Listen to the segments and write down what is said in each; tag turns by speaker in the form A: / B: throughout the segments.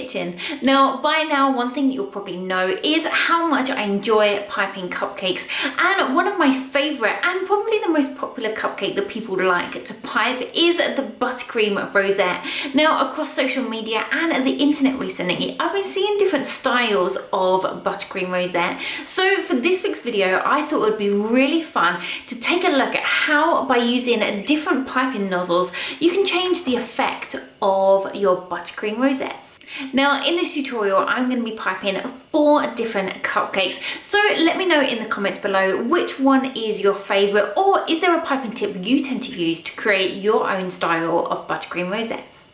A: kitchen. Now, by now, one thing that you'll probably know is how much I enjoy piping cupcakes. And one of my favorite and probably the most popular cupcake that people like to pipe is the buttercream rosette. Now, across social media and the internet recently, I've been seeing different styles of buttercream rosette. So for this week's video, I thought it would be really fun to take a look at how, by using different piping nozzles, you can change the effect of your buttercream rosettes. Now, in this tutorial, I'm going to be piping 4 different cupcakes. So let me know in the comments below which one is your favorite, or is there a piping tip you tend to use to create your own style of buttercream rosettes?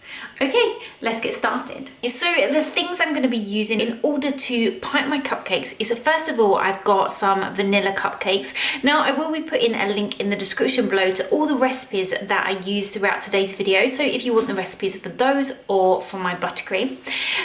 A: Okay, let's get started. So the things I'm going to be using in order to pipe my cupcakes is, first of all, I've got some vanilla cupcakes. Now, I will be putting a link in the description below to all the recipes that I use throughout today's video. So if you want the recipes for those or for my buttercream.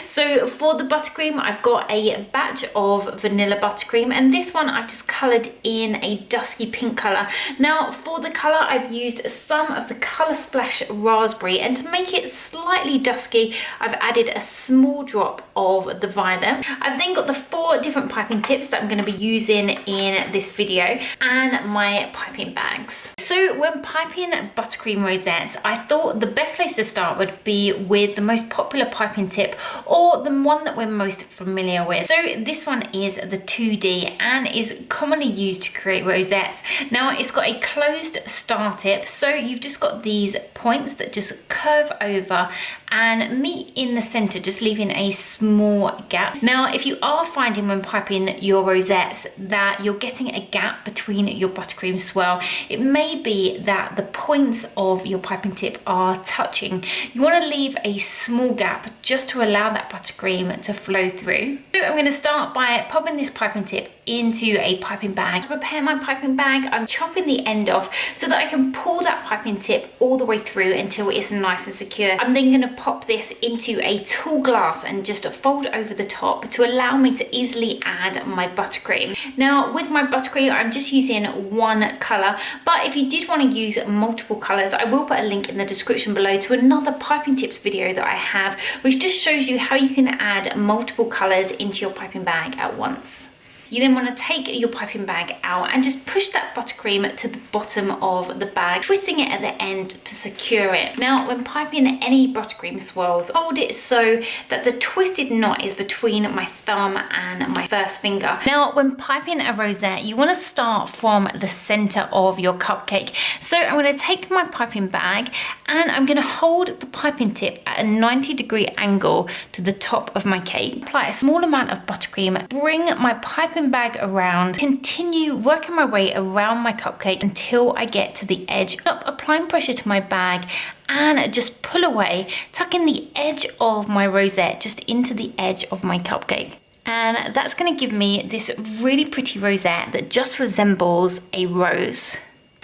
A: So for the buttercream, I've got a batch of vanilla buttercream, and this one I've just coloured in a dusky pink colour. Now, for the colour, I've used some of the Colour Splash raspberry, and to make it slightly dusky, I've added a small drop of the violet. I've then got the 4 different piping tips that I'm going to be using in this video and my piping bags. So when piping buttercream rosettes, I thought the best place to start would be with the most popular piping tip, or the one that we're most familiar with. So this one is the 2D and is commonly used to create rosettes. Now, it's got a closed star tip, so you've just got these points that just curve over and meet in the center, just leaving a small gap. Now, if you are finding when piping your rosettes that you're getting a gap between your buttercream swirl, it may be that the points of your piping tip are touching. You want to leave a small gap just to allow that buttercream to flow through. So I'm going to start by popping this piping tip into a piping bag. To prepare my piping bag, I'm chopping the end off so that I can pull that piping tip all the way through until it's nice and secure. I'm then going to pop this into a tall glass and just fold over the top to allow me to easily add my buttercream. Now, with my buttercream, I'm just using one colour, but if you did want to use multiple colours, I will put a link in the description below to another piping tips video that I have, which just shows you how you can add multiple colours into your piping bag at once. You then want to take your piping bag out and just push that buttercream to the bottom of the bag, twisting it at the end to secure it. Now, when piping any buttercream swirls, hold it so that the twisted knot is between my thumb and my first finger. Now, when piping a rosette, you want to start from the center of your cupcake. So I'm going to take my piping bag and I'm going to hold the piping tip at a 90-degree angle to the top of my cake. Apply a small amount of buttercream, bring my piping bag around, continue working my way around my cupcake until I get to the edge. Stop applying pressure to my bag and just pull away, tucking the edge of my rosette just into the edge of my cupcake. And that's going to give me this really pretty rosette that just resembles a rose.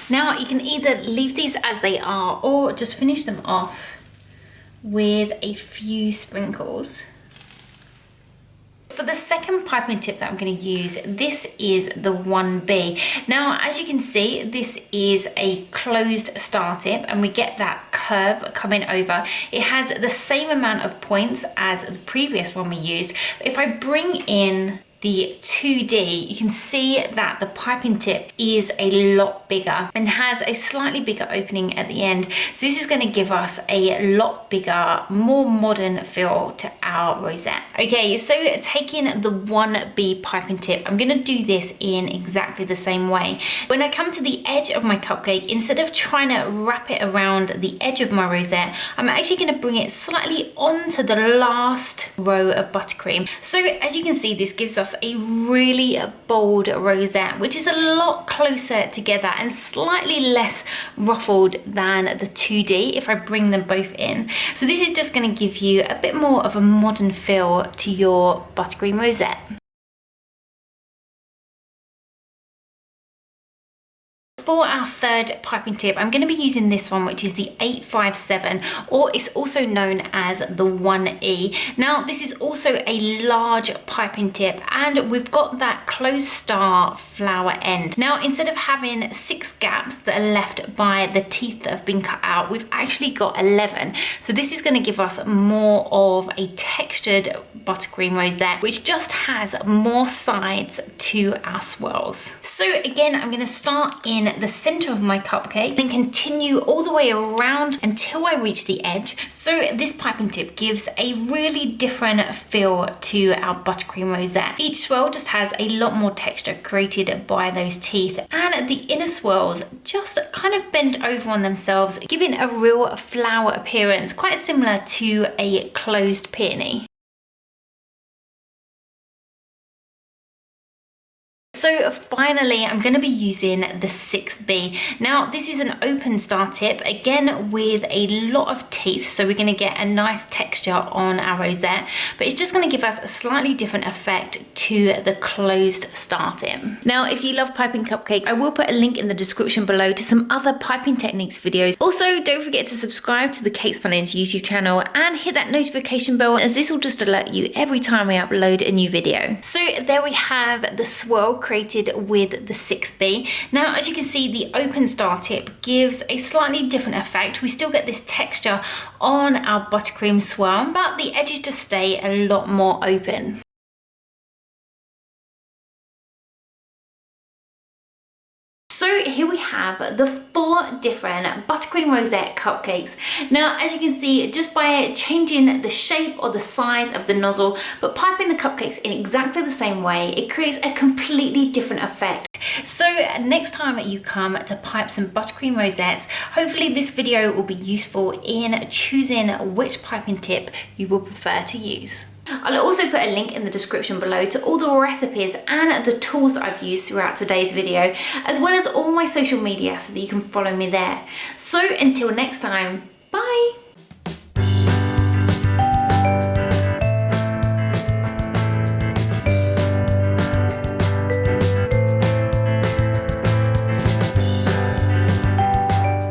A: Now, you can either leave these as they are or just finish them off with a few sprinkles. For the second piping tip that I'm going to use, this is the 1B. Now, as you can see, this is a closed star tip and we get that curve coming over. It has the same amount of points as the previous one we used. If I bring in the 2D, you can see that the piping tip is a lot bigger and has a slightly bigger opening at the end. So this is going to give us a lot bigger, more modern feel to our rosette. Okay, so taking the 1B piping tip, I'm going to do this in exactly the same way. When I come to the edge of my cupcake, instead of trying to wrap it around the edge of my rosette, I'm actually going to bring it slightly onto the last row of buttercream. So as you can see, this gives us a really bold rosette, which is a lot closer together and slightly less ruffled than the 2D if I bring them both in. So this is just going to give you a bit more of a modern feel to your buttercream rosette. for our third piping tip, I'm going to be using this one, which is the 857, or it's also known as the 1E. Now, this is also a large piping tip, and we've got that closed star flower end. Now, instead of having 6 gaps that are left by the teeth that have been cut out, we've actually got 11. So this is going to give us more of a textured buttercream rosette, which just has more sides to our swirls. So again, I'm going to start in the center of my cupcake, then continue all the way around until I reach the edge. So this piping tip gives a really different feel to our buttercream rosette. Each swirl just has a lot more texture created by those teeth, and the inner swirls just kind of bend over on themselves, giving a real flower appearance, quite similar to a closed peony. So finally, I'm going to be using the 6B. Now, this is an open star tip, again with a lot of teeth, so we're going to get a nice texture on our rosette, but it's just going to give us a slightly different effect to the closed star tip. Now, if you love piping cupcakes, I will put a link in the description below to some other piping techniques videos. Also, don't forget to subscribe to the Cakes by Lynn's YouTube channel and hit that notification bell, as this will just alert you every time we upload a new video. So there we have the swirl created with the 6B. Now, as you can see, the open star tip gives a slightly different effect. We still get this texture on our buttercream swirl, but the edges just stay a lot more open. So here we have the 4 different buttercream rosette cupcakes. Now, as you can see, just by changing the shape or the size of the nozzle, but piping the cupcakes in exactly the same way, it creates a completely different effect. So next time you come to pipe some buttercream rosettes, hopefully this video will be useful in choosing which piping tip you will prefer to use. I'll also put a link in the description below to all the recipes and the tools that I've used throughout today's video, as well as all my social media so that you can follow me there. So until next time, bye!